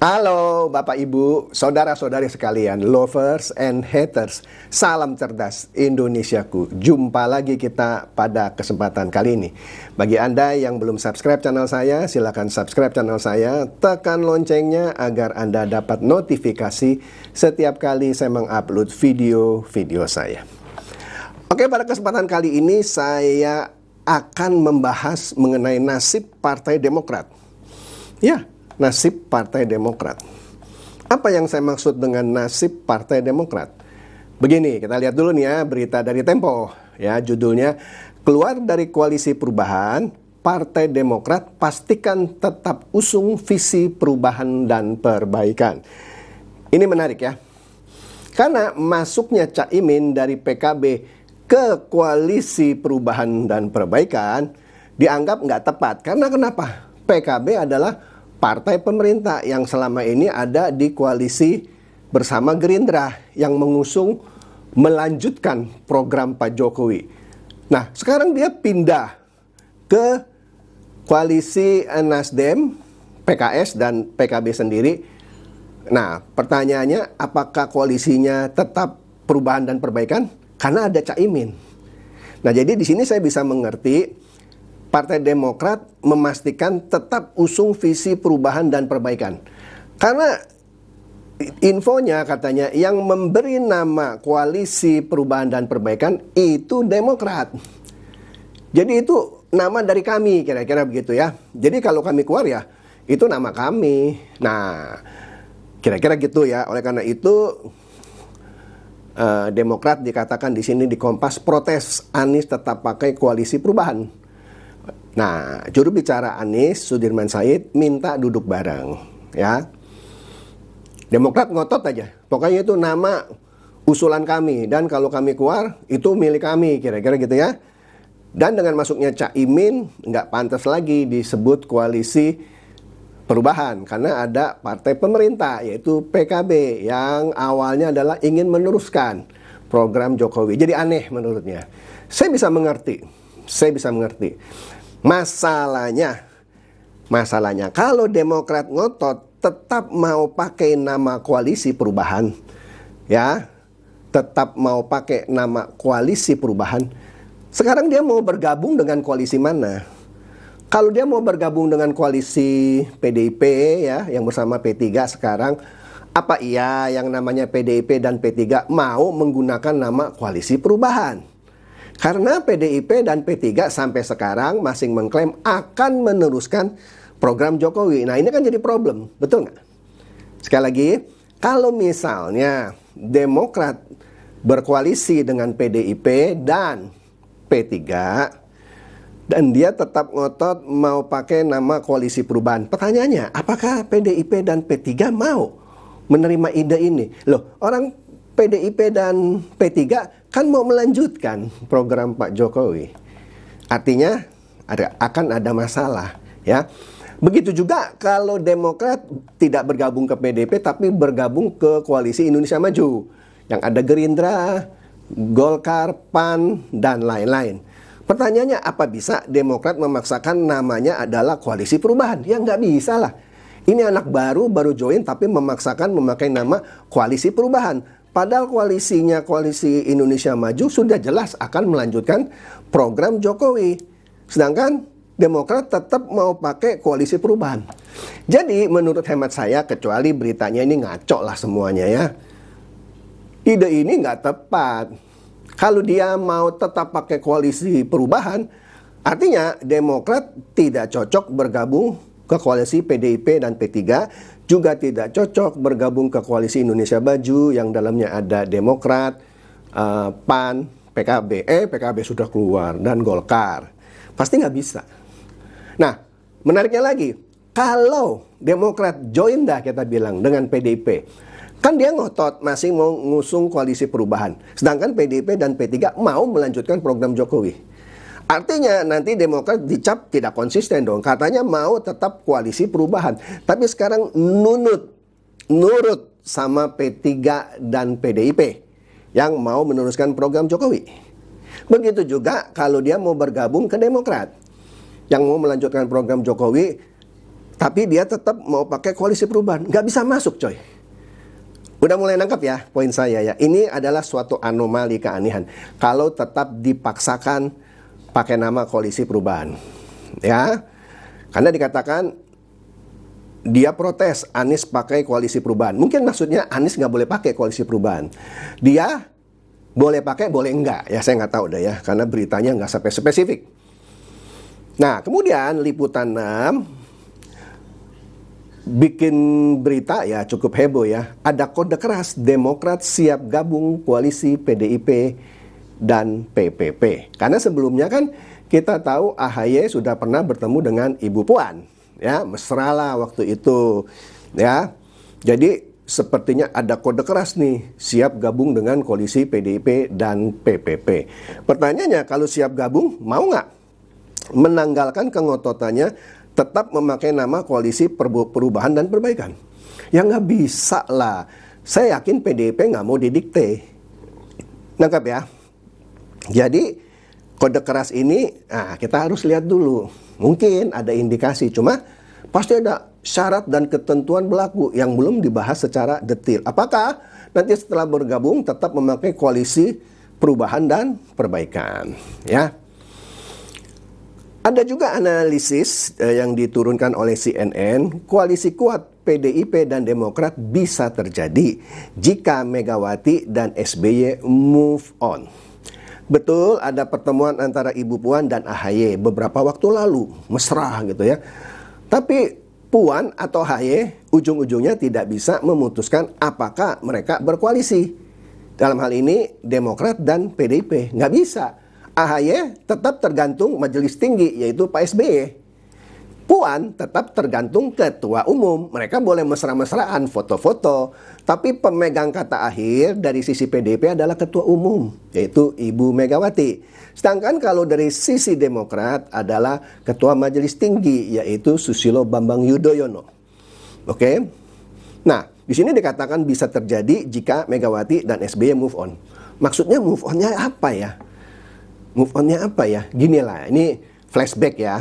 Halo Bapak Ibu, saudara-saudari sekalian, lovers and haters. Salam cerdas Indonesiaku. Jumpa lagi kita pada kesempatan kali ini. Bagi Anda yang belum subscribe channel saya, silakan subscribe channel saya, tekan loncengnya agar Anda dapat notifikasi setiap kali saya mengupload video-video saya. Oke, pada kesempatan kali ini saya akan membahas mengenai nasib Partai Demokrat. Ya, nasib Partai Demokrat. Apa yang saya maksud dengan nasib Partai Demokrat? Begini, kita lihat dulu nih ya berita dari Tempo. Ya, judulnya keluar dari koalisi perubahan, Partai Demokrat pastikan tetap usung visi perubahan dan perbaikan. Ini menarik ya. Karena masuknya Caimin dari PKB ke koalisi perubahan dan perbaikan dianggap nggak tepat. Karena kenapa? PKB adalah partai pemerintah yang selama ini ada di koalisi bersama Gerindra yang mengusung melanjutkan program Pak Jokowi. Nah, sekarang dia pindah ke koalisi Nasdem, PKS, dan PKB sendiri. Nah, pertanyaannya apakah koalisinya tetap perubahan dan perbaikan? Karena ada Caimin. Nah, jadi di sini saya bisa mengerti Partai Demokrat memastikan tetap usung visi perubahan dan perbaikan. Karena infonya katanya yang memberi nama koalisi perubahan dan perbaikan itu Demokrat. Jadi itu nama dari kami, kira-kira begitu ya. Jadi kalau kami keluar ya, itu nama kami. Nah, kira-kira gitu ya. Oleh karena itu Demokrat dikatakan di sini di Kompas protes Anies tetap pakai koalisi perubahan. Nah, juru bicara Anies, Sudirman Said, minta duduk bareng, ya. Demokrat ngotot aja, pokoknya itu nama usulan kami, dan kalau kami keluar, itu milik kami, kira-kira gitu ya. Dan dengan masuknya Caimin, nggak pantas lagi disebut koalisi perubahan, karena ada partai pemerintah, yaitu PKB, yang awalnya adalah ingin meneruskan program Jokowi. Jadi aneh menurutnya. Saya bisa mengerti. Masalahnya kalau Demokrat ngotot tetap mau pakai nama koalisi perubahan, ya, tetap mau pakai nama koalisi perubahan. Sekarang dia mau bergabung dengan koalisi mana? Kalau dia mau bergabung dengan koalisi PDIP ya, yang bersama P3 sekarang, apa iya yang namanya PDIP dan P3 mau menggunakan nama koalisi perubahan? Karena PDIP dan P3 sampai sekarang masing mengklaim akan meneruskan program Jokowi. Nah, ini kan jadi problem, betul nggak? Sekali lagi, kalau misalnya Demokrat berkoalisi dengan PDIP dan P3 dan dia tetap ngotot mau pakai nama koalisi perubahan, pertanyaannya, apakah PDIP dan P3 mau menerima ide ini? Loh, orang PDIP dan P3 kan mau melanjutkan program Pak Jokowi. Artinya akan ada masalah, ya. Begitu juga kalau Demokrat tidak bergabung ke PDIP tapi bergabung ke koalisi Indonesia Maju yang ada Gerindra, Golkar, PAN, dan lain-lain. Pertanyaannya, apa bisa Demokrat memaksakan namanya adalah koalisi perubahan? Ya nggak bisa lah. Ini anak baru join tapi memaksakan memakai nama koalisi perubahan. Padahal koalisinya koalisi Indonesia Maju sudah jelas akan melanjutkan program Jokowi. Sedangkan Demokrat tetap mau pakai koalisi perubahan. Jadi menurut hemat saya, kecuali beritanya ini ngaco lah semuanya ya, ide ini nggak tepat. Kalau dia mau tetap pakai koalisi perubahan, artinya Demokrat tidak cocok bergabung ke koalisi PDIP dan P3, juga tidak cocok bergabung ke koalisi Indonesia Maju yang dalamnya ada Demokrat, PAN, PKB. PKB sudah keluar, dan Golkar. Pasti nggak bisa. Nah, menariknya lagi, kalau Demokrat join dah kita bilang dengan PDIP, kan dia ngotot masih mau ngusung koalisi perubahan. Sedangkan PDIP dan P3 mau melanjutkan program Jokowi. Artinya nanti Demokrat dicap tidak konsisten dong. Katanya mau tetap koalisi perubahan, tapi sekarang nurut sama P3 dan PDIP yang mau meneruskan program Jokowi. Begitu juga kalau dia mau bergabung ke Demokrat yang mau melanjutkan program Jokowi, Tapi dia tetap mau pakai koalisi perubahan. Nggak bisa masuk, coy. Udah mulai nangkap ya poin saya ya. Ini adalah suatu anomali, keanehan. Kalau tetap dipaksakan pakai nama koalisi perubahan. Ya, karena dikatakan dia protes Anies pakai koalisi perubahan. Mungkin maksudnya Anies nggak boleh pakai koalisi perubahan. Dia boleh pakai, boleh enggak. Ya saya nggak tahu deh ya, karena beritanya nggak sampai spesifik. Nah, kemudian Liputan 6 bikin berita ya cukup heboh ya. Ada kode keras Demokrat siap gabung koalisi PDIP dan PPP. Karena sebelumnya kan kita tahu AHY sudah pernah bertemu dengan Ibu Puan. Ya, mesra lah waktu itu. Ya, jadi sepertinya ada kode keras nih, siap gabung dengan koalisi PDIP dan PPP. Pertanyaannya, kalau siap gabung, mau nggak menanggalkan kengototannya tetap memakai nama koalisi perubahan dan perbaikan? Ya nggak bisa lah. Saya yakin PDIP nggak mau didikte. Nangkap ya? Jadi kode keras ini, kita harus lihat dulu. Mungkin ada indikasi, cuma pasti ada syarat dan ketentuan berlaku yang belum dibahas secara detail. Apakah nanti setelah bergabung tetap memakai koalisi perubahan dan perbaikan? Ya. Ada juga analisis yang diturunkan oleh CNN, koalisi kuat PDIP dan Demokrat bisa terjadi jika Megawati dan SBY move on. Betul, ada pertemuan antara Ibu Puan dan AHY beberapa waktu lalu, mesra gitu ya. Tapi Puan atau AHY ujung-ujungnya tidak bisa memutuskan apakah mereka berkoalisi. Dalam hal ini Demokrat dan PDIP, nggak bisa. AHY tetap tergantung majelis tinggi, yaitu Pak SBY. Puan tetap tergantung ketua umum. Mereka boleh mesra-mesraan, foto-foto. Tapi pemegang kata akhir dari sisi PDIP adalah ketua umum, yaitu Ibu Megawati. Sedangkan kalau dari sisi Demokrat adalah ketua majelis tinggi, yaitu Susilo Bambang Yudhoyono. Oke? Nah, di sini dikatakan bisa terjadi jika Megawati dan SBY move on. Maksudnya move on-nya apa ya? Move on-nya apa ya? Gini lah, ini flashback ya.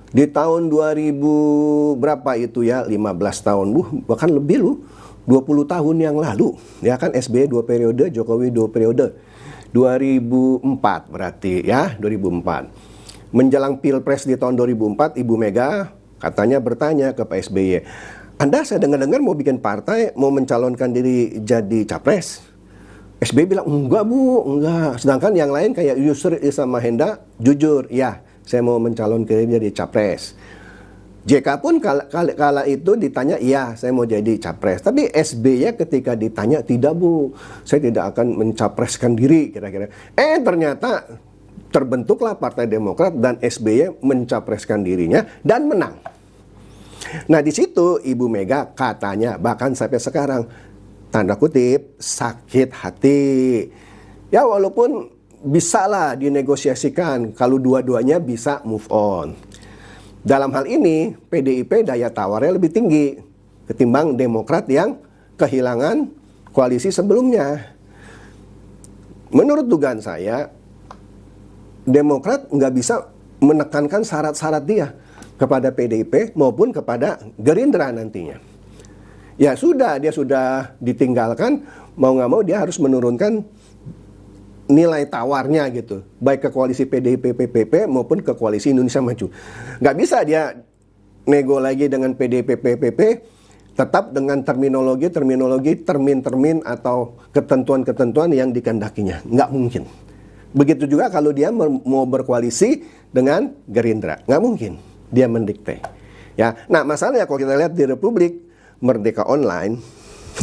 Di tahun 2000 berapa itu ya, 15 tahun, bahkan lebih lu, 20 tahun yang lalu. Ya kan SBY 2 periode, Jokowi 2 periode. 2004 berarti ya, 2004. Menjelang Pilpres di tahun 2004, Ibu Mega katanya bertanya ke Pak SBY, Anda saya dengar-dengar mau bikin partai, mau mencalonkan diri jadi capres? SBY bilang, enggak Bu, enggak. Sedangkan yang lain kayak Yusril Iza Mahendra, jujur, ya saya mau mencalonkan diri jadi capres. JK pun kala itu ditanya, iya saya mau jadi capres. Tapi SBY ketika ditanya, tidak Bu, saya tidak akan mencapreskan diri kira-kira. Ternyata terbentuklah Partai Demokrat dan SBY mencapreskan dirinya dan menang. Nah di situ Ibu Mega katanya, bahkan sampai sekarang, tanda kutip, sakit hati. Ya walaupun bisa lah dinegosiasikan kalau dua-duanya bisa move on. Dalam hal ini PDIP daya tawarnya lebih tinggi ketimbang Demokrat yang kehilangan koalisi sebelumnya. Menurut dugaan saya, Demokrat nggak bisa menekankan syarat-syarat dia kepada PDIP maupun kepada Gerindra nantinya. Ya sudah, dia sudah ditinggalkan, mau nggak mau dia harus menurunkan nilai tawarnya gitu, baik ke koalisi PDIP PPP maupun ke koalisi Indonesia Maju. Nggak bisa dia nego lagi dengan PDIP PPP, tetap dengan terminologi termin-termin atau ketentuan-ketentuan yang dikehendakinya. Nggak mungkin. Begitu juga kalau dia mau berkoalisi dengan Gerindra, nggak mungkin dia mendikte. Ya, nah masalahnya kalau kita lihat di Republik Merdeka Online,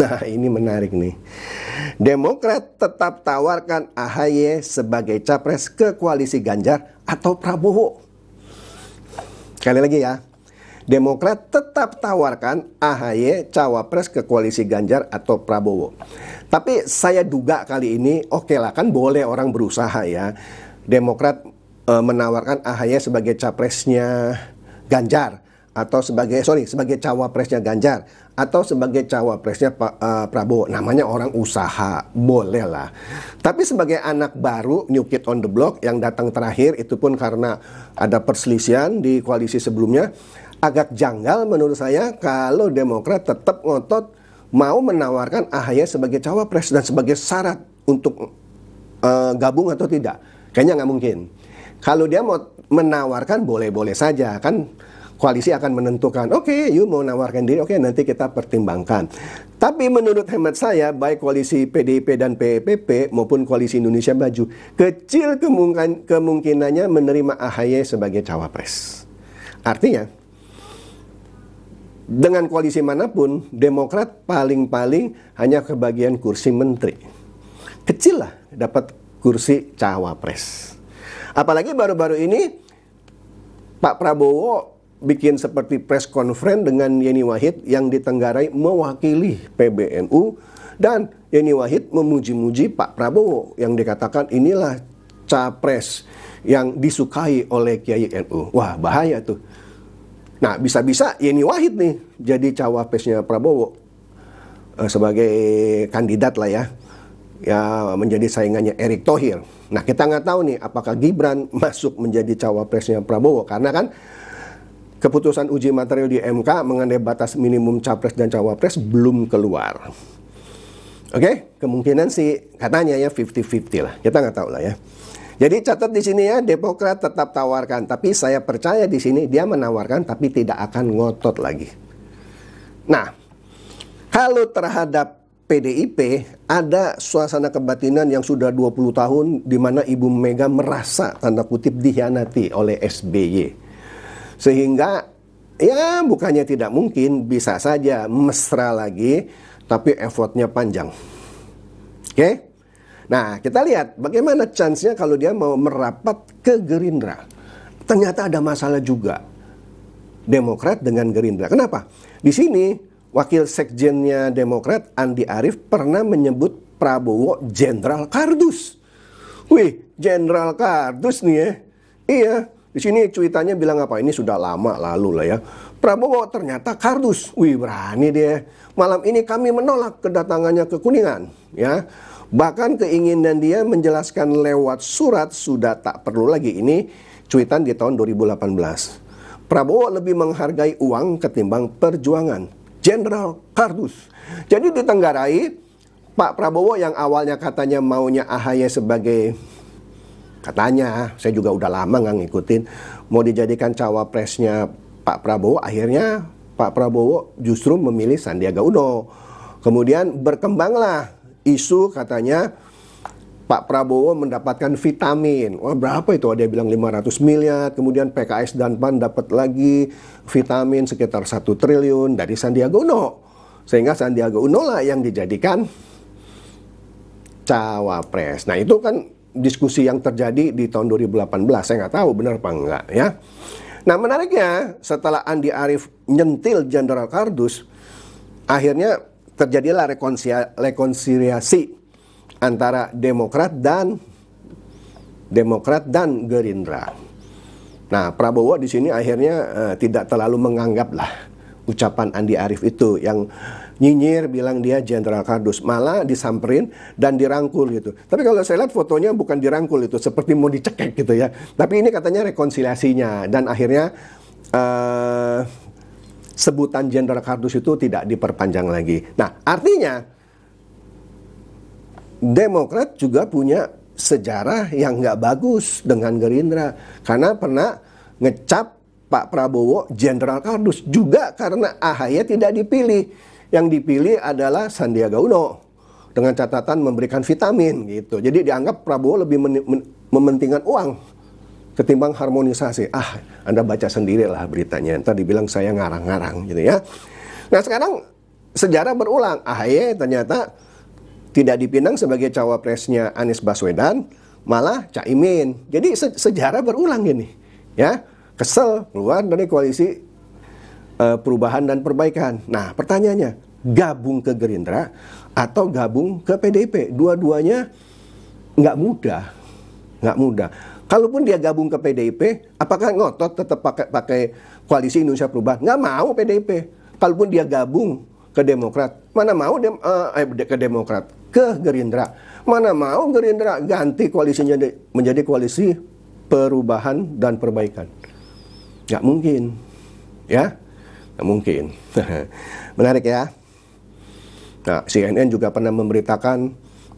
nah ini menarik nih. Demokrat tetap tawarkan AHY sebagai capres ke koalisi Ganjar atau Prabowo. Sekali lagi ya, Demokrat tetap tawarkan AHY cawapres ke koalisi Ganjar atau Prabowo. Tapi saya duga kali ini, oke lah kan boleh orang berusaha ya. Demokrat menawarkan AHY sebagai capresnya Ganjar atau sebagai cawapresnya Ganjar atau sebagai cawapresnya Prabowo. Namanya orang usaha, boleh lah. Tapi sebagai anak baru, new kid on the block yang datang terakhir, itu pun karena ada perselisihan di koalisi sebelumnya, Agak janggal menurut saya kalau Demokrat tetap ngotot mau menawarkan AHY sebagai cawapres dan sebagai syarat untuk gabung atau tidak. Kayaknya nggak mungkin. Kalau dia mau menawarkan boleh-boleh saja, kan koalisi akan menentukan, oke, you mau menawarkan diri, oke, nanti kita pertimbangkan. Tapi menurut hemat saya, baik koalisi PDIP dan PPP maupun koalisi Indonesia Maju, kecil kemungkinannya menerima AHY sebagai cawapres. Artinya, dengan koalisi manapun, Demokrat paling-paling hanya kebagian kursi menteri. Kecil lah dapat kursi cawapres. Apalagi baru-baru ini Pak Prabowo bikin seperti press conference dengan Yeni Wahid yang ditenggarai mewakili PBNU, dan Yeni Wahid memuji-muji Pak Prabowo yang dikatakan inilah capres yang disukai oleh Kiai NU. Wah, bahaya tuh. Nah, bisa-bisa Yeni Wahid nih jadi cawapresnya Prabowo sebagai kandidat lah ya menjadi saingannya Erick Thohir. Nah, kita nggak tahu nih apakah Gibran masuk menjadi cawapresnya Prabowo, karena kan keputusan uji material di MK mengenai batas minimum capres dan cawapres belum keluar. Oke, kemungkinan sih katanya ya 50-50 lah. Kita nggak tahu lah ya. Jadi catat di sini ya, Demokrat tetap tawarkan, tapi saya percaya di sini dia menawarkan tapi tidak akan ngotot lagi. Nah, kalau terhadap PDIP ada suasana kebatinan yang sudah 20 tahun di mana Ibu Mega merasa tanda kutip dikhianati oleh SBY. Sehingga ya bukannya tidak mungkin, bisa saja mesra lagi, tapi effortnya panjang. Oke? Nah, kita lihat bagaimana chance-nya kalau dia mau merapat ke Gerindra. Ternyata ada masalah juga Demokrat dengan Gerindra. Kenapa? Di sini Wakil Sekjennya Demokrat Andi Arief pernah menyebut Prabowo Jenderal Kardus. Wih, Jenderal Kardus nih ya. Iya, di sini cuitannya bilang apa? Ini sudah lama lalu lah ya. Prabowo ternyata kardus. Wih, berani dia. Malam ini kami menolak kedatangannya ke Kuningan, ya. Bahkan keinginan dia menjelaskan lewat surat sudah tak perlu lagi. Ini cuitan di tahun 2018. Prabowo lebih menghargai uang ketimbang perjuangan. Jenderal Kardus. Jadi ditenggarai Pak Prabowo yang awalnya katanya maunya AHY sebagai, katanya, saya juga udah lama nggak ngikutin, mau dijadikan cawapresnya Pak Prabowo, akhirnya Pak Prabowo justru memilih Sandiaga Uno. Kemudian berkembanglah isu katanya Pak Prabowo mendapatkan vitamin. Wah, berapa itu? Ada yang bilang 500 miliar. Kemudian PKS dan PAN dapat lagi vitamin sekitar 1 triliun dari Sandiaga Uno. Sehingga Sandiaga Uno lah yang dijadikan cawapres. Nah, itu kan diskusi yang terjadi di tahun 2018. Saya nggak tahu benar apa enggak ya. Nah, menariknya setelah Andi Arief nyentil Jenderal Kardus, akhirnya terjadilah rekonsiliasi antara Demokrat dan Gerindra. Nah, Prabowo di sini akhirnya tidak terlalu menganggaplah ucapan Andi Arief itu yang nyinyir bilang dia Jenderal Kardus, malah disamperin dan dirangkul gitu. Tapi kalau saya lihat fotonya bukan dirangkul, itu seperti mau dicekek gitu ya. Tapi ini katanya rekonsiliasinya, dan akhirnya sebutan Jenderal Kardus itu tidak diperpanjang lagi. Nah, artinya Demokrat juga punya sejarah yang nggak bagus dengan Gerindra, karena pernah ngecap Pak Prabowo Jenderal Kardus juga karena AHY tidak dipilih. Yang dipilih adalah Sandiaga Uno dengan catatan memberikan vitamin gitu. Jadi dianggap Prabowo lebih mementingkan uang ketimbang harmonisasi. Ah, Anda baca sendirilah beritanya. Ntar dibilang saya ngarang-ngarang gitu ya. Nah, sekarang sejarah berulang. AHY ternyata tidak dipinang sebagai cawapresnya Anies Baswedan, malah Caimin. Jadi sejarah berulang ini, ya. Kesel keluar dari koalisi perubahan dan perbaikan. Nah, pertanyaannya, gabung ke Gerindra atau gabung ke PDIP? Dua-duanya nggak mudah. Kalaupun dia gabung ke PDIP, apakah ngotot tetap pakai koalisi Indonesia Perubahan? Nggak mau PDIP. Kalaupun dia gabung ke Demokrat, mana mau ke Demokrat, ke Gerindra, mana mau Gerindra ganti koalisinya menjadi koalisi perubahan dan perbaikan? Nggak mungkin. Ya, nggak mungkin. Menarik ya. Nah, CNN juga pernah memberitakan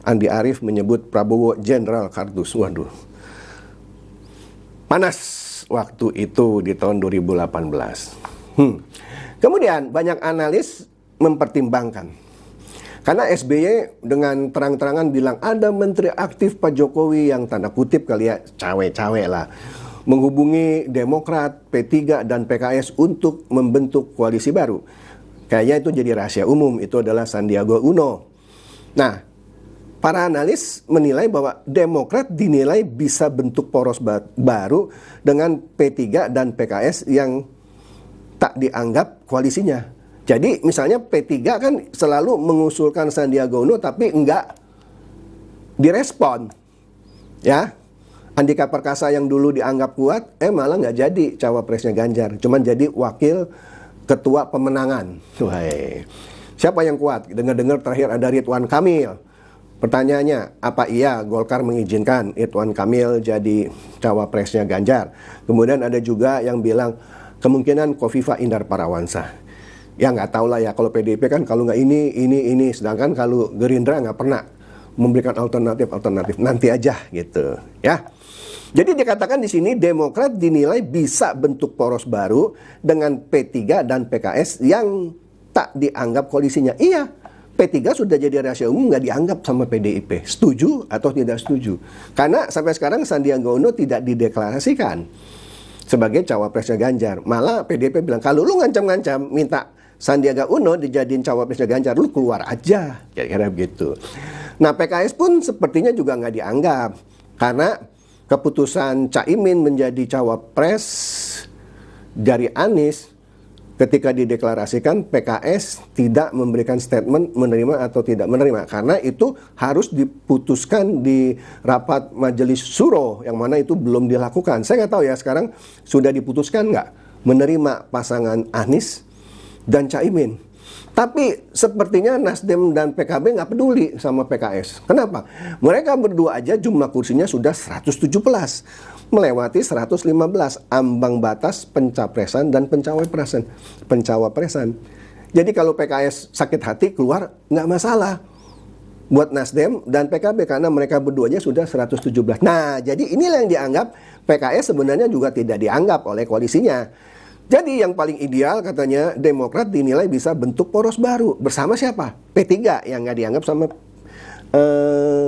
Andi Arief menyebut Prabowo Jenderal Kardus. Waduh, panas waktu itu di tahun 2018. Kemudian banyak analis mempertimbangkan, karena SBY dengan terang-terangan bilang ada menteri aktif Pak Jokowi yang tanda kutip kali ya cawe-cawe lah, menghubungi Demokrat, P3 dan PKS untuk membentuk koalisi baru. Kayaknya itu jadi rahasia umum, itu adalah Sandiaga Uno. Nah, para analis menilai bahwa Demokrat dinilai bisa bentuk poros baru dengan P3 dan PKS yang tak dianggap koalisinya. Jadi misalnya P3 kan selalu mengusulkan Sandiaga Uno tapi enggak direspon. Ya, Andika Perkasa yang dulu dianggap kuat, malah nggak jadi cawapresnya Ganjar, cuman jadi wakil ketua pemenangan. Wahai, siapa yang kuat? Dengar-dengar terakhir ada Ridwan Kamil. Pertanyaannya, apa iya Golkar mengizinkan Ridwan Kamil jadi cawapresnya Ganjar? Kemudian ada juga yang bilang kemungkinan Kofifa Indar Parawansa. Ya nggak tahu lah ya, kalau PDIP kan kalau nggak ini. Sedangkan kalau Gerindra nggak pernah memberikan alternatif, nanti aja gitu ya. Jadi dikatakan di sini Demokrat dinilai bisa bentuk poros baru dengan P3 dan PKS yang tak dianggap koalisinya. Iya, P3 sudah jadi rahasia umum, nggak dianggap sama PDIP. Setuju atau tidak setuju? Karena sampai sekarang Sandiaga Uno tidak dideklarasikan sebagai cawapresnya Ganjar. Malah PDIP bilang, kalau lu ngancam-ngancam minta Sandiaga Uno dijadiin cawapresnya Ganjar, lu keluar aja, kira-kira begitu. Nah, PKS pun sepertinya juga nggak dianggap karena keputusan Caimin menjadi cawapres dari Anies ketika dideklarasikan, PKS tidak memberikan statement menerima atau tidak menerima, karena itu harus diputuskan di rapat majelis suro yang mana itu belum dilakukan. Saya nggak tahu ya sekarang sudah diputuskan nggak menerima pasangan Anies dan Caimin. Tapi sepertinya Nasdem dan PKB nggak peduli sama PKS. Kenapa? Mereka berdua aja jumlah kursinya sudah 117, melewati 115 ambang batas pencapresan dan pencawapresan. Jadi kalau PKS sakit hati keluar nggak masalah buat Nasdem dan PKB karena mereka berdua aja sudah 117. Nah, jadi inilah yang dianggap PKS sebenarnya juga tidak dianggap oleh koalisinya. Jadi yang paling ideal katanya Demokrat dinilai bisa bentuk poros baru. Bersama siapa? P3 yang nggak dianggap sama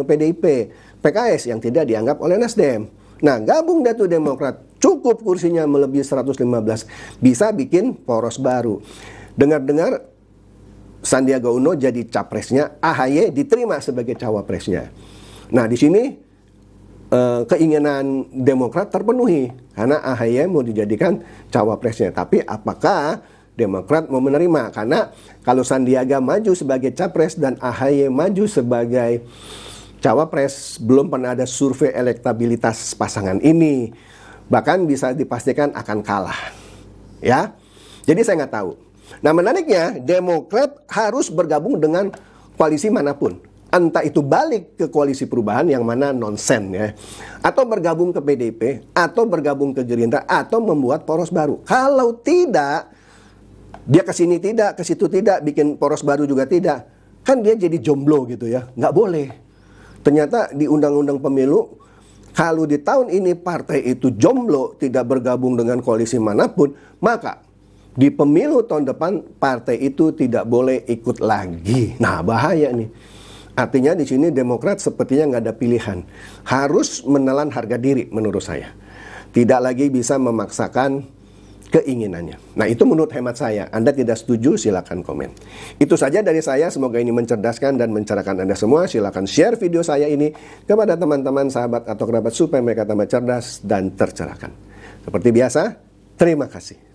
PDIP. PKS yang tidak dianggap oleh Nasdem. Nah, gabung dah tuh Demokrat. Cukup kursinya melebihi 115. Bisa bikin poros baru. Dengar-dengar Sandiaga Uno jadi capresnya, AHY diterima sebagai cawapresnya. Nah, di sini keinginan Demokrat terpenuhi karena AHY mau dijadikan cawapresnya. Tapi apakah Demokrat mau menerima? Karena kalau Sandiaga maju sebagai capres dan AHY maju sebagai cawapres, belum pernah ada survei elektabilitas pasangan ini, bahkan bisa dipastikan akan kalah. Ya, jadi saya nggak tahu. Nah, menariknya Demokrat harus bergabung dengan koalisi manapun. Entah itu balik ke koalisi perubahan yang mana nonsen ya, atau bergabung ke PDIP, atau bergabung ke Gerindra, atau membuat poros baru. Kalau tidak, dia ke sini tidak, ke situ tidak, bikin poros baru juga tidak, kan dia jadi jomblo gitu ya, nggak boleh. Ternyata di Undang-Undang Pemilu, kalau di tahun ini partai itu jomblo, tidak bergabung dengan koalisi manapun, maka di pemilu tahun depan partai itu tidak boleh ikut lagi. Nah, bahaya nih. Artinya di sini Demokrat sepertinya nggak ada pilihan. Harus menelan harga diri menurut saya. Tidak lagi bisa memaksakan keinginannya. Nah, itu menurut hemat saya. Anda tidak setuju, silakan komen. Itu saja dari saya. Semoga ini mencerdaskan dan mencerahkan Anda semua. Silakan share video saya ini kepada teman-teman, sahabat, atau kerabat supaya mereka tambah cerdas dan tercerahkan. Seperti biasa, terima kasih.